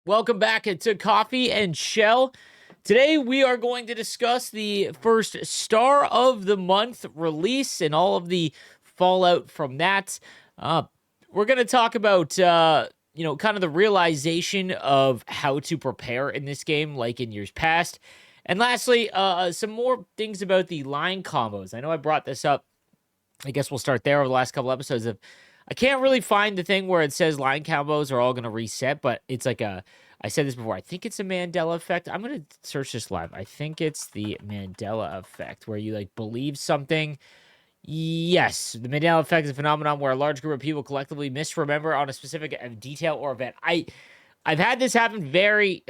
Welcome back to Coffee and Chel. Today we are going to discuss the first Star of the Month release and all of the fallout from that. We're going to talk about kind of the realization of how to prepare in this game, like in years past. And lastly, some more things about the line combos. I know I brought this up. I guess we'll start there over the last couple episodes of. I can't really find the thing where it says line combos are all going to reset, but it's like I said this before. I think it's a Mandela effect. I'm going to search this live. I think it's the Mandela effect where you like believe something. Yes, the Mandela effect is a phenomenon where a large group of people collectively misremember on a specific detail or event. I've had this happen very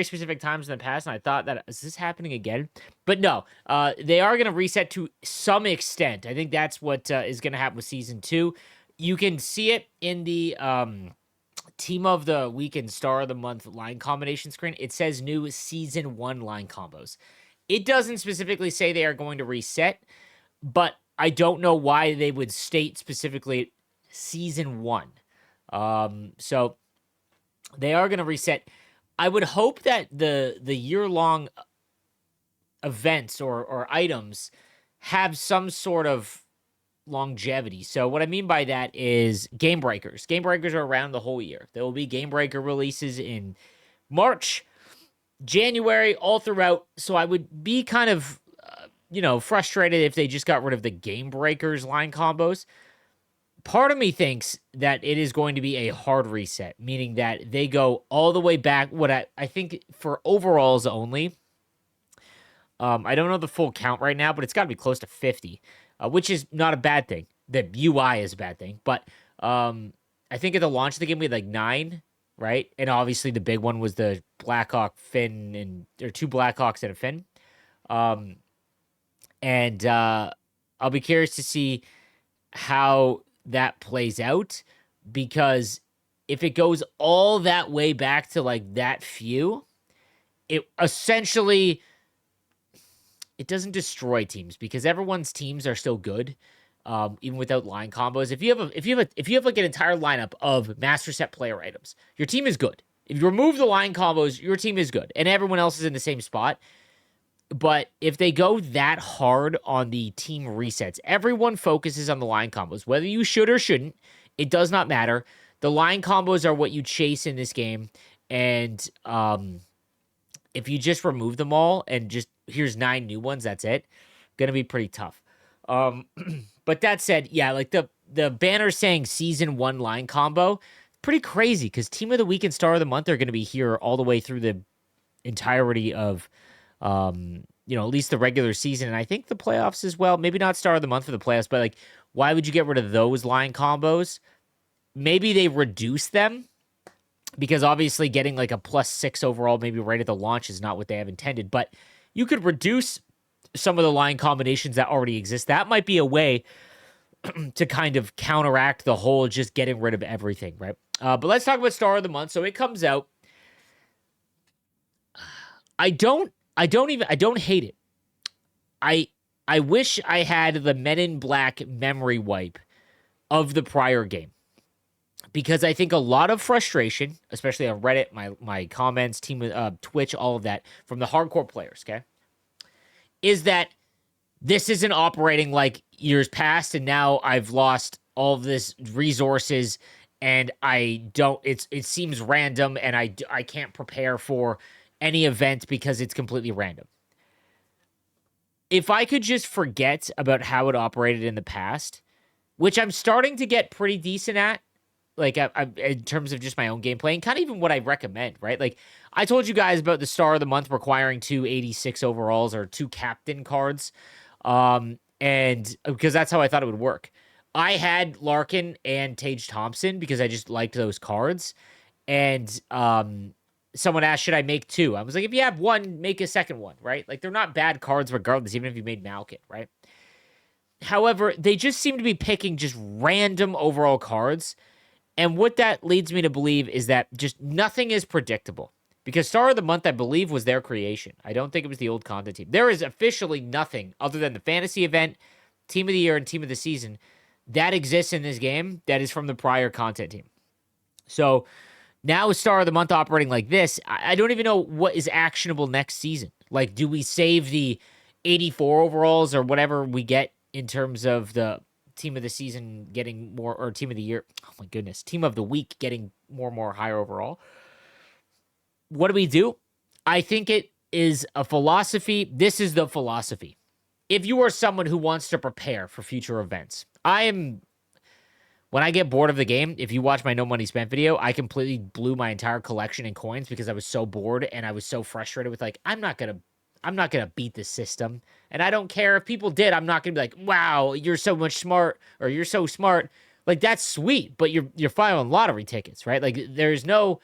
specific times in the past, and I thought that is this happening again? But no, they are going to reset to some extent. I think that's what is going to happen with season 2. You can see it in the Team of the Week and Star of the Month line combination screen. It says new season 1 line combos. It doesn't specifically say they are going to reset, but I don't know why they would state specifically season 1. So they are going to reset. I would hope that the year-long events or items have some sort of longevity. So what I mean by that is game breakers. Game breakers are around the whole year. There will be game breaker releases in March, January, all throughout. So I would be kind of, frustrated if they just got rid of the game breakers line combos. Part of me thinks that it is going to be a hard reset, meaning that they go all the way back. What I think for overalls only, I don't know the full count right now, but it's got to be close to 50, which is not a bad thing. The UI is a bad thing, but I think at the launch of the game we had like 9, right? And obviously the big one was the Blackhawk fin, and there are 2 Blackhawks and a fin. And I'll be curious to see how that plays out, because if it goes all that way back to like that few, it essentially it doesn't destroy teams because everyone's teams are still good, even without line combos. If you have like an entire lineup of master set player items, your team is good. If you remove the line combos, your team is good, and everyone else is in the same spot. But if they go that hard on the team resets, everyone focuses on the line combos. Whether you should or shouldn't, it does not matter. The line combos are what you chase in this game. And if you just remove them all and just here's 9 new ones, that's it. Gonna be pretty tough. But that said, yeah, like the banner saying season 1 line combo, pretty crazy because Team of the Week and Star of the Month are gonna be here all the way through the entirety of at least the regular season, and I think the playoffs as well. Maybe not Star of the Month for the playoffs, but like, why would you get rid of those line combos? Maybe they reduce them because obviously getting like a +6 overall, maybe right at the launch, is not what they have intended. But you could reduce some of the line combinations that already exist. That might be a way to kind of counteract the whole just getting rid of everything, right? But let's talk about Star of the Month. So it comes out. I don't hate it. I wish I had the Men in Black memory wipe of the prior game, because I think a lot of frustration, especially on Reddit, my comments, team, Twitch, all of that from the hardcore players, okay, is that this isn't operating like years past, and now I've lost all of this resources, and it seems random, and I can't prepare for any event because it's completely random. If I could just forget about how it operated in the past, which I'm starting to get pretty decent at, like in terms of just my own gameplay and kind of even what I recommend, right? Like I told you guys about the Star of the Month requiring 2 86 overalls or 2 captain cards, and because that's how I thought it would work. I had Larkin and Tage Thompson because I just liked those cards, and someone asked, should I make 2? I was like, if you have 1, make a second one, right? Like, they're not bad cards regardless, even if you made Malkin, right? However, they just seem to be picking just random overall cards. And what that leads me to believe is that just nothing is predictable. Because Star of the Month, I believe, was their creation. I don't think it was the old content team. There is officially nothing other than the fantasy event, Team of the Year, and Team of the Season that exists in this game that is from the prior content team. So Now with Star of the Month operating like this, I don't even know what is actionable next season. Like, do we save the 84 overalls or whatever we get in terms of the team of the season getting more, or team of the year? Oh my goodness, team of the week getting more and more higher overall. What do we do? I think it is a philosophy. This is the philosophy. If you are someone who wants to prepare for future events, when I get bored of the game, if you watch my No Money Spent video, I completely blew my entire collection in coins because I was so bored and I was so frustrated with, like, I'm not gonna beat the system. And I don't care if people did. I'm not gonna be like, wow, you're so much smart, or you're so smart. Like, that's sweet, but you're filing lottery tickets, right? Like, there's no,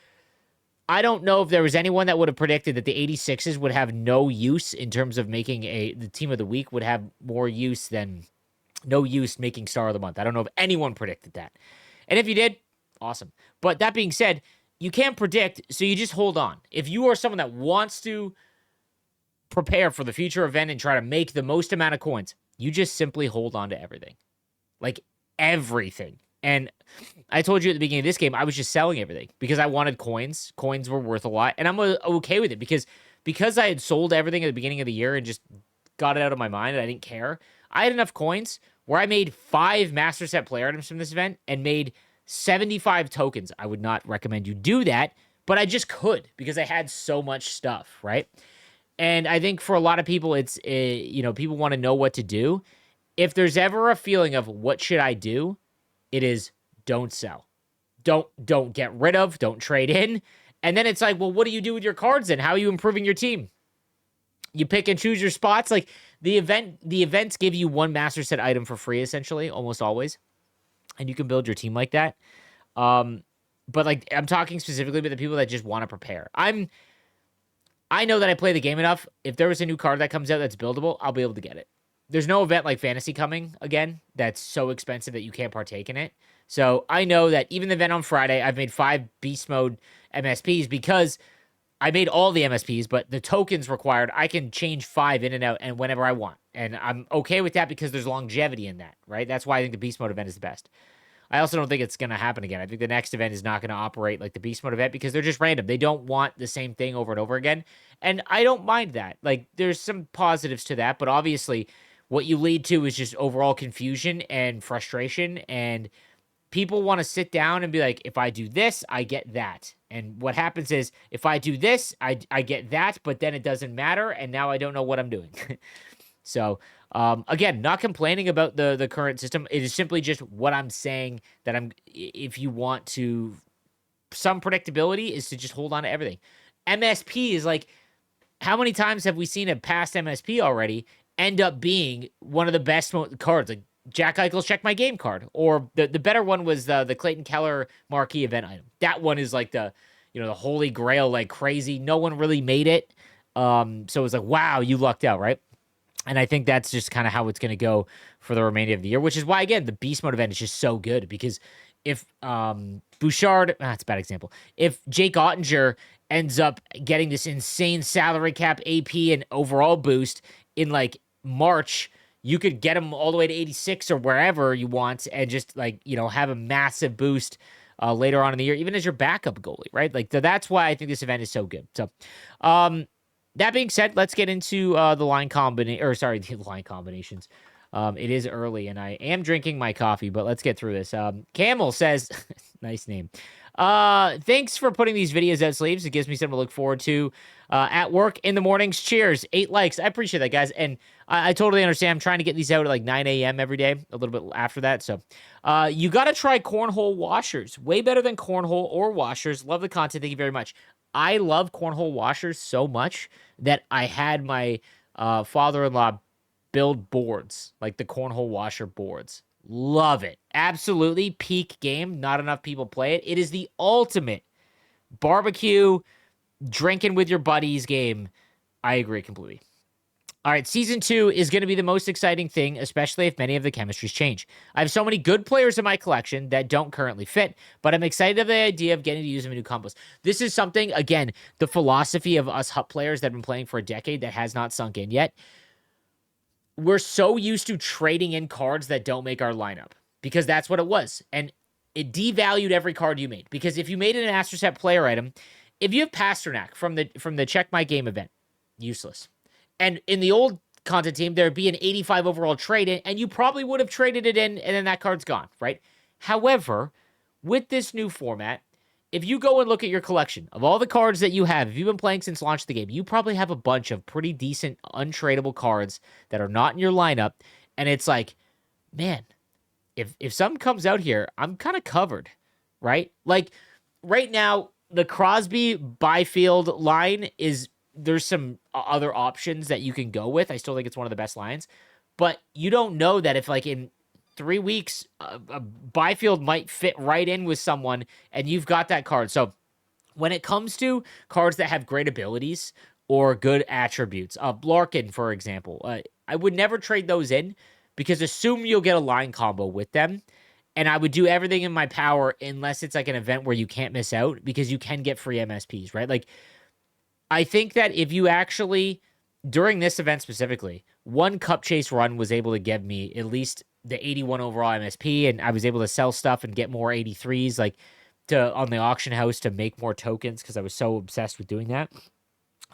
I don't know if there was anyone that would have predicted that the 86s would have no use in terms of making the team of the week would have more use than no use making Star of the Month. I don't know if anyone predicted that. And if you did, awesome. But that being said, you can't predict, so you just hold on. If you are someone that wants to prepare for the future event and try to make the most amount of coins, you just simply hold on to everything. Like, everything. And I told you at the beginning of this game, I was just selling everything because I wanted coins. Coins were worth a lot. And I'm okay with it because I had sold everything at the beginning of the year and just got it out of my mind and I didn't care. I had enough coins where I made 5 master set player items from this event and made 75 tokens. I would not recommend you do that, but I just could because I had so much stuff, right? And I think for a lot of people, it's, people want to know what to do. If there's ever a feeling of what should I do, it is don't sell. Don't get rid of, don't trade in. And then it's like, well, what do you do with your cards then? How are you improving your team? You pick and choose your spots. Like, the events give you one master set item for free, essentially, almost always. And you can build your team like that. But like, I'm talking specifically about the people that just want to prepare. I know that I play the game enough. If there was a new card that comes out that's buildable, I'll be able to get it. There's no event like Fantasy coming again that's so expensive that you can't partake in it. So I know that even the event on Friday, I've made 5 Beast Mode MSPs because I made all the MSPs, but the tokens required, I can change 5 in and out and whenever I want. And I'm okay with that because there's longevity in that, right? That's why I think the Beast Mode event is the best. I also don't think it's going to happen again. I think the next event is not going to operate like the Beast Mode event because they're just random. They don't want the same thing over and over again. And I don't mind that. Like, there's some positives to that, but obviously what you lead to is just overall confusion and frustration. And people want to sit down and be like, if I do this, I get that. And what happens is, if I do this, I get that, but then it doesn't matter. And now I don't know what I'm doing. So, again, not complaining about the current system. It is simply just what I'm saying that if you want to, some predictability is to just hold on to everything. MSP is like, how many times have we seen a past MSP already end up being one of the best cards? Like Jack Eichel's Check My Game card. Or the better one was the Clayton Keller marquee event item. That one is like the holy grail, like crazy. No one really made it. So it's like, wow, you lucked out, right? And I think that's just kind of how it's going to go for the remainder of the year, which is why, again, the Beast Mode event is just so good because if Bouchard, that's a bad example. If Jake Ottinger ends up getting this insane salary cap AP and overall boost in like March, you could get him all the way to 86 or wherever you want and just like, have a massive boost later on in the year, even as your backup goalie, right? Like, that's why I think this event is so good. So, that being said, let's get into the line combinations. It is early, and I am drinking my coffee, but let's get through this. Camel says, nice name. Thanks for putting these videos out, Sleeves. It gives me something to look forward to at work in the mornings. Cheers. 8 likes. I appreciate that, guys. And I totally understand. I'm trying to get these out at like 9 a.m. every day, a little bit after that. So you got to try cornhole washers. Way better than cornhole or washers. Love the content. Thank you very much. I love cornhole washers so much that I had my father-in-law build boards, like the cornhole washer boards. Love it. Absolutely. Peak game. Not enough people play it. It is the ultimate barbecue, drinking with your buddies game. I agree completely. All right, Season 2 is going to be the most exciting thing, especially if many of the chemistries change. I have so many good players in my collection that don't currently fit, but I'm excited of the idea of getting to use them in new combos. This is something, again, the philosophy of us HUT players that have been playing for a decade that has not sunk in yet. We're so used to trading in cards that don't make our lineup because that's what it was. And it devalued every card you made. Because if you made an Master Set player item, if you have Pasternak from the Check My Game event, useless. And in the old content team, there'd be an 85 overall trade in, and you probably would have traded it in, and then that card's gone, right? However, with this new format, if you go and look at your collection of all the cards that you have, if you've been playing since launch of the game, you probably have a bunch of pretty decent untradeable cards that are not in your lineup. And it's like, man, if something comes out here, I'm kind of covered, right? Like right now, the Crosby Byfield line there's some other options that you can go with. I still think it's one of the best lines, but you don't know that if like in 3 weeks, Byfield might fit right in with someone, and you've got that card. So when it comes to cards that have great abilities or good attributes, Larkin, for example, I would never trade those in because assume you'll get a line combo with them, and I would do everything in my power unless it's like an event where you can't miss out because you can get free MSPs, right? Like, I think that if you actually, during this event specifically, one Cup Chase run was able to give me at least the 81 overall MSP, and I was able to sell stuff and get more 83s like on the auction house to make more tokens because I was so obsessed with doing that.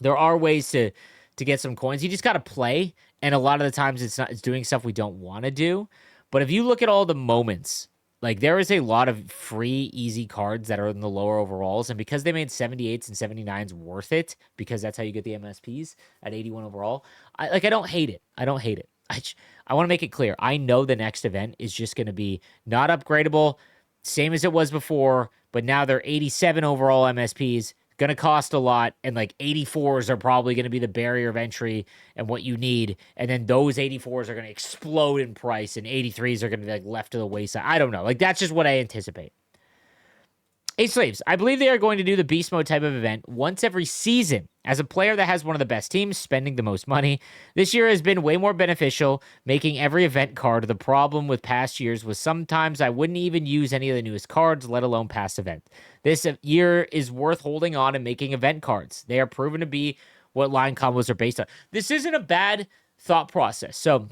There are ways to get some coins. You just got to play, and a lot of the times it's doing stuff we don't want to do. But if you look at all the moments, like there is a lot of free, easy cards that are in the lower overalls, and because they made 78s and 79s worth it, because that's how you get the MSPs at 81 overall, I don't hate it. I don't hate it. I want to make it clear. I know the next event is just going to be not upgradable, same as it was before, but now they're 87 overall MSPs, going to cost a lot, and like 84s are probably going to be the barrier of entry and what you need, and then those 84s are going to explode in price, and 83s are going to be like left to the wayside. I don't know. Like that's just what I anticipate. Hey, Slaves, I believe they are going to do the Beast Mode type of event once every season. As a player that has one of the best teams, spending the most money, this year has been way more beneficial, making every event card. The problem with past years was sometimes I wouldn't even use any of the newest cards, let alone past event. This year is worth holding on and making event cards. They are proven to be what line combos are based on. This isn't a bad thought process. So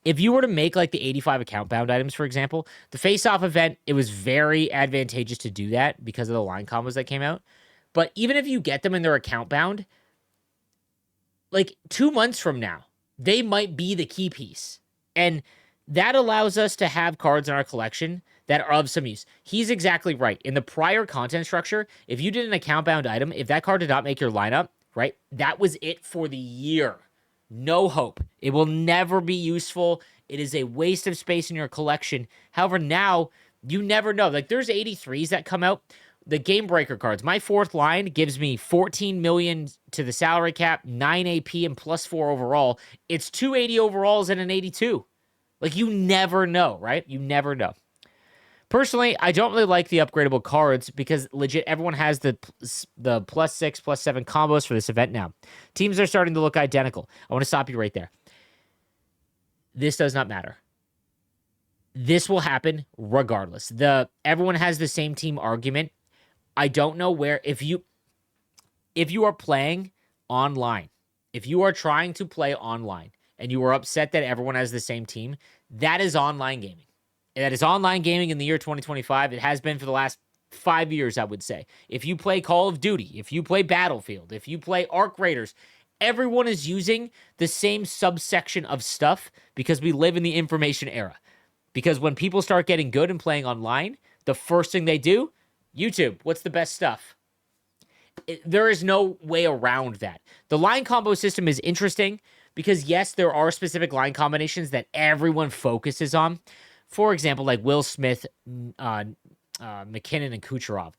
if you were to make like the 85 account bound items, for example, the face-off event, it was very advantageous to do that because of the line combos that came out. But even if you get them and they're account bound, like 2 months from now, they might be the key piece. And that allows us to have cards in our collection that are of some use. He's exactly right. In the prior content structure, if you did an account bound item, if that card did not make your lineup, right, that was it for the year. No hope. It will never be useful. It is a waste of space in your collection. However, now you never know. Like there's 83s that come out. The game breaker cards. My fourth line gives me 14 million to the salary cap, 9 AP, and +4 overall. It's 280 overalls and an 82. Like you never know, right? You never know. Personally, I don't really like the upgradable cards because legit everyone has the +6, +7 combos for this event now. Teams are starting to look identical. I want to stop you right there. This does not matter. This will happen regardless. Everyone has the same team argument. I don't know where if you are playing online, if you are trying to play online and you are upset that everyone has the same team, that is online gaming. That is online gaming in the year 2025. It has been for the last 5 years, I would say. If you play Call of Duty, if you play Battlefield, if you play Arc Raiders, everyone is using the same subsection of stuff because we live in the information era. Because when people start getting good and playing online, the first thing they do, YouTube, what's the best stuff? There is no way around that. The line combo system is interesting because, yes, there are specific line combinations that everyone focuses on. For example, like Will Smith, McKinnon, and Kucherov.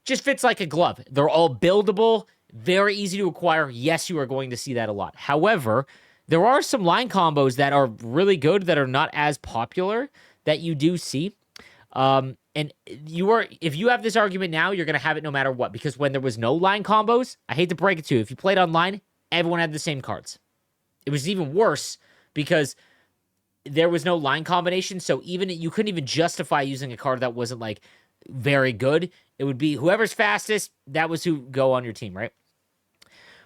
Just fits like a glove. They're all buildable, very easy to acquire. Yes, you are going to see that a lot. However, there are some line combos that are really good that are not as popular that you do see. And if you have this argument now, you're going to have it no matter what. Because when there was no line combos, I hate to break it to you, if you played online, everyone had the same cards. It was even worse because there was no line combination, so you couldn't even justify using a card that wasn't like very good. It would be whoever's fastest, that was who go on your team, right?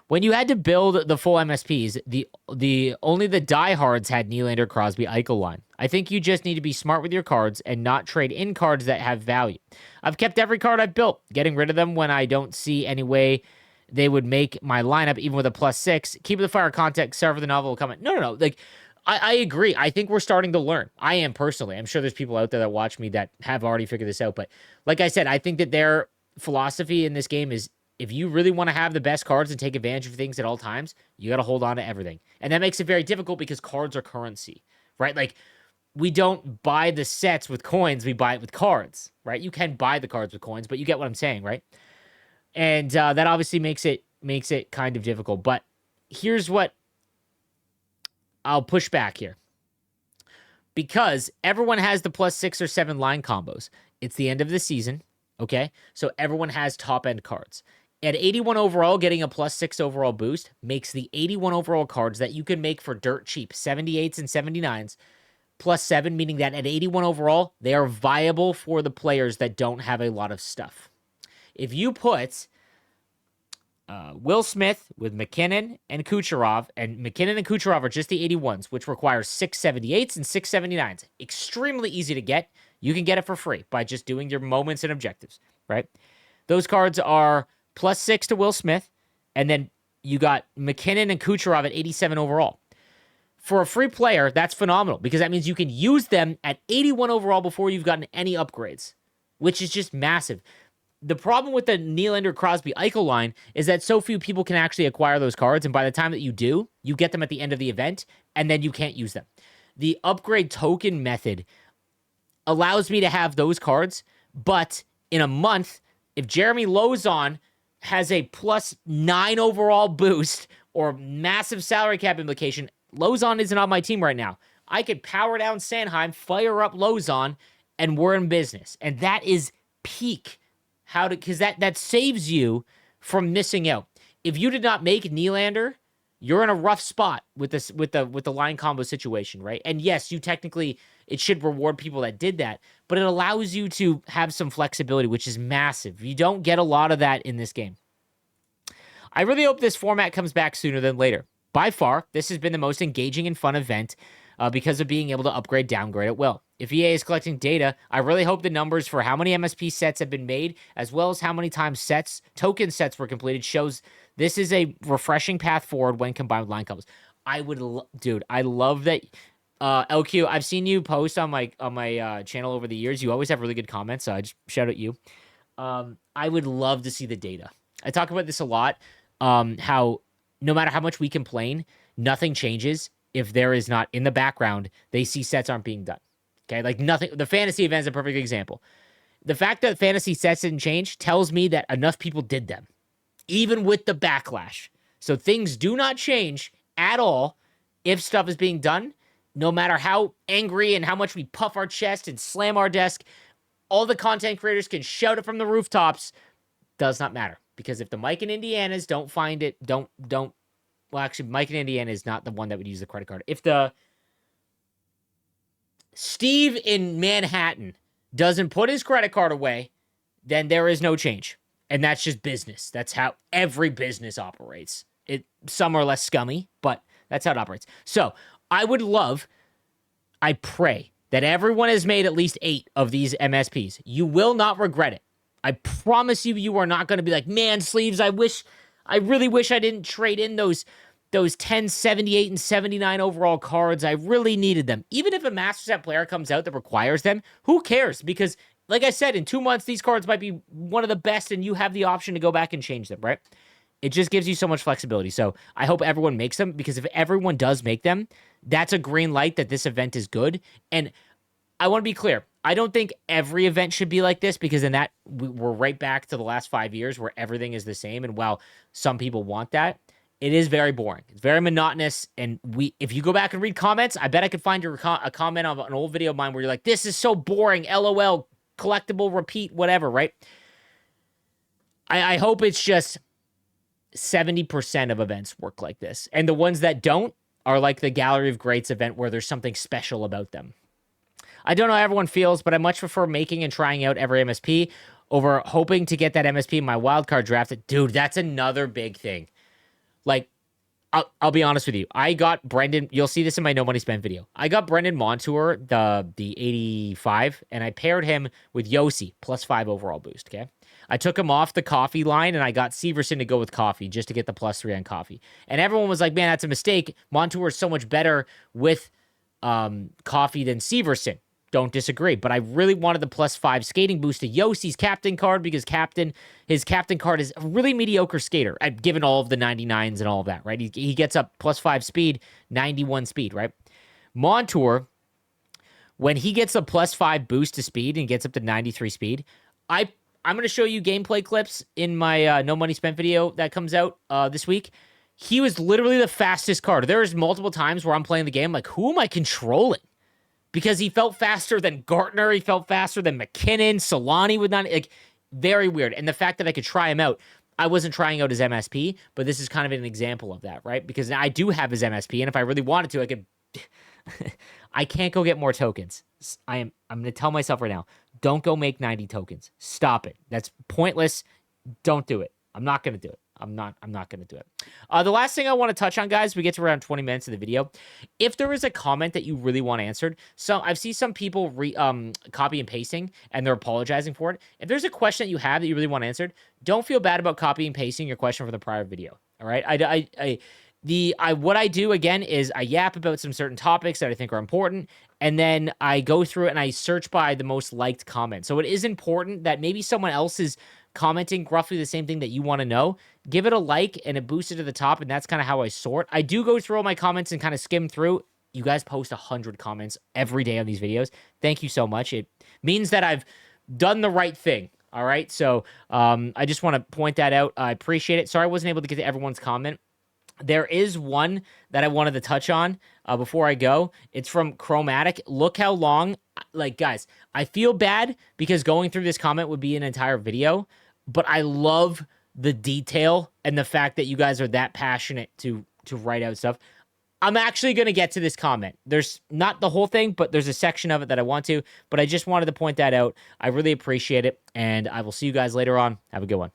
When you had to build the full MSPs, the only the diehards had Nylander, Crosby, Eichel line. I think you just need to be smart with your cards and not trade in cards that have value. I've kept every card I've built, getting rid of them when I don't see any way they would make my lineup, even with a +6. Keep the fire context, serve the novel comment. No. Like, I agree. I think we're starting to learn. I am personally. I'm sure there's people out there that watch me that have already figured this out. But like I said, I think that their philosophy in this game is, if you really want to have the best cards and take advantage of things at all times, you got to hold on to everything. And that makes it very difficult because cards are currency, right? Like, we don't buy the sets with coins, we buy it with cards, right? You can buy the cards with coins, but you get what I'm saying, right? And that obviously makes it kind of difficult. But here's what I'll push back here. Because everyone has the +6 or 7 line combos. It's the end of the season, okay? So everyone has top-end cards. At 81 overall, getting a +6 overall boost makes the 81 overall cards that you can make for dirt cheap, 78s and 79s, +7, meaning that at 81 overall, they are viable for the players that don't have a lot of stuff. If you put Will Smith with McKinnon and Kucherov, and McKinnon and Kucherov are just the 81s, which requires 678s and 679s. Extremely easy to get. You can get it for free by just doing your moments and objectives, right? Those cards are +6 to Will Smith, and then you got McKinnon and Kucherov at 87 overall. For a free player, that's phenomenal because that means you can use them at 81 overall before you've gotten any upgrades, which is just massive. The problem with the Nylander, Crosby, Eichel line is that so few people can actually acquire those cards, and by the time that you do, you get them at the end of the event, and then you can't use them. The upgrade token method allows me to have those cards, but in a month, if Jeremy Lozon has a +9 overall boost or massive salary cap implication, Lozon isn't on my team right now. I could power down Sanheim, fire up Lozon, and we're in business. And that is peak. Because that saves you from missing out. If you did not make Nylander, you're in a rough spot with this with the line combo situation, right? And yes, it should reward people that did that, but it allows you to have some flexibility, which is massive. You don't get a lot of that in this game. I really hope this format comes back sooner than later. By far, this has been the most engaging and fun event because of being able to upgrade, downgrade at will. If EA is collecting data, I really hope the numbers for how many MSP sets have been made, as well as how many times token sets were completed, shows this is a refreshing path forward when combined with line combos. I love that. LQ, I've seen you post on my channel over the years. You always have really good comments, so I just shout at you. I would love to see the data. I talk about this a lot, how no matter how much we complain, nothing changes if there is not, in the background, they see sets aren't being done. Okay, like nothing. The fantasy event is a perfect example. The fact that fantasy sets didn't change tells me that enough people did them, even with the backlash. So things do not change at all if stuff is being done, no matter how angry and how much we puff our chest and slam our desk. All the content creators can shout it from the rooftops. Does not matter. Because if the Mike in Indiana's don't find it, well, actually, Mike in Indiana is not the one that would use the credit card. If the Steve in Manhattan doesn't put his credit card away, then there is no change. And that's just business. That's how every business operates. Some are less scummy, but that's how it operates. So I pray that everyone has made at least 8 of these MSPs. You will not regret it. I promise you are not going to be like, man, Sleeves, I really wish I didn't trade in those 10, 78, and 79 overall cards. I really needed them. Even if a Master Set player comes out that requires them, who cares? Because, like I said, in 2 months, these cards might be one of the best, and you have the option to go back and change them, right? It just gives you so much flexibility. So I hope everyone makes them, because if everyone does make them, that's a green light that this event is good. And I want to be clear. I don't think every event should be like this, because in that, we're right back to the last 5 years where everything is the same. And while some people want that, it is very boring. It's very monotonous. And if you go back and read comments, I bet I could find a comment on an old video of mine where you're like, this is so boring, LOL, collectible, repeat, whatever, right? I hope it's just 70% of events work like this. And the ones that don't are like the Gallery of Greats event where there's something special about them. I don't know how everyone feels, but I much prefer making and trying out every MSP over hoping to get that MSP in my wildcard draft. Dude, that's another big thing. Like, I'll be honest with you. I got Brendan. You'll see this in my no money spent video. I got Brendan Montour, the 85, and I paired him with Yossi, +5 overall boost. Okay, I took him off the coffee line, and I got Severson to go with coffee just to get the +3 on coffee. And everyone was like, "Man, that's a mistake. Montour is so much better with coffee than Severson." Don't disagree, but I really wanted the +5 skating boost to Yossi's captain card because his captain card is a really mediocre skater, given all of the 99s and all of that, right? He gets up +5 speed, 91 speed, right? Montour, when he gets a +5 boost to speed and gets up to 93 speed, I'm going to show you gameplay clips in my no money spent video that comes out this week. He was literally the fastest card. There's multiple times where I'm playing the game like, who am I controlling? Because he felt faster than Gartner, he felt faster than McKinnon, Solani would not, like, very weird. And the fact that I could try him out, I wasn't trying out his MSP, but this is kind of an example of that, right? Because I do have his MSP, and if I really wanted to, I could, I can't go get more tokens. I'm going to tell myself right now, don't go make 90 tokens. Stop it. That's pointless. Don't do it. I'm not going to do it. I'm not going to do it. The last thing I want to touch on, guys, we get to around 20 minutes of the video. If there is a comment that you really want answered, so I've seen some people copy and pasting and they're apologizing for it. If there's a question that you have that you really want answered, don't feel bad about copying and pasting your question from the prior video. All right. What I do again is I yap about some certain topics that I think are important, and then I go through it and I search by the most liked comment. So it is important that maybe someone else is commenting roughly the same thing that you want to know. Give it a like and it boosts it to the top, and that's kind of how I sort. I do go through all my comments and kind of skim through. You guys post 100 comments every day on these videos. Thank you so much. It means that I've done the right thing. All right. So I just want to point that out. I appreciate it. Sorry I wasn't able to get to everyone's comment. There is one that I wanted to touch on before I go. It's from Chromatic. Look how long, like, guys, I feel bad because going through this comment would be an entire video, but I love the detail and the fact that you guys are that passionate to write out stuff. I'm actually going to get to this comment. There's not the whole thing, but there's a section of it that I want to, but I just wanted to point that out. I really appreciate it, and I will see you guys later on. Have a good one.